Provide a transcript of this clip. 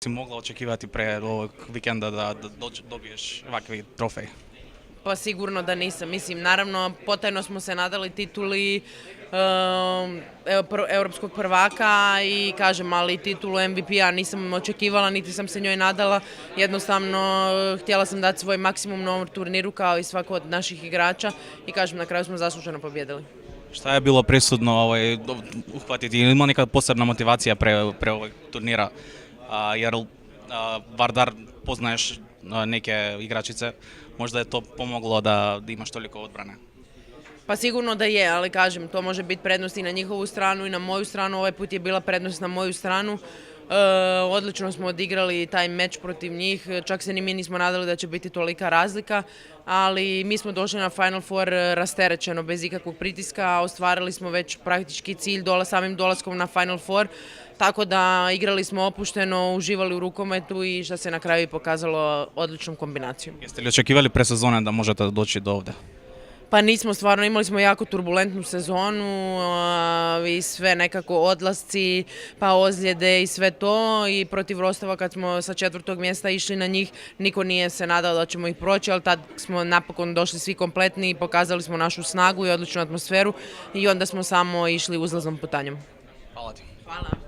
si mogla očekivati pre ovog vikenda da dobiješ ovakvi trofej? Pa sigurno da nisam. Mislim, naravno, potajno smo se nadali tituli europskog prvaka i kažem, ali titulu MVP-a nisam očekivala, niti sam se njoj nadala. Jednostavno, htjela sam dati svoj maksimum na ovom turniru kao i svako od naših igrača i kažem, na kraju smo zasluženo pobjedili. Šta je bilo prisutno uhvatiti? Ili ima neka posebna motivacija pre ovog turnira? Jer Vardar poznaješ neke igračice, možda je to pomoglo da imaš toliko odbrane? Pa sigurno da je, ali kažem, to može biti prednost i na njihovu stranu i na moju stranu. Ovaj put je bila prednost na moju stranu. Odlično smo odigrali taj meč protiv njih, čak se ni mi nismo nadali da će biti tolika razlika, ali mi smo došli na Final Four rasterećeno, bez ikakvog pritiska, a ostvarili smo već praktički cilj samim dolaskom na Final Four, tako da igrali smo opušteno, uživali u rukometu i što se na kraju i pokazalo odličnom kombinacijom. Jeste li očekivali pre sezone da možete doći do ovde? Pa nismo, stvarno imali smo jako turbulentnu sezonu i sve nekako odlasci, pa ozljede i sve to i protiv Rostova kad smo sa 4. mjesta išli na njih, niko nije se nadao da ćemo ih proći, ali tad smo napokon došli svi kompletni i pokazali smo našu snagu i odličnu atmosferu i onda smo samo išli uzlaznom putanjom. Hvala ti. Hvala.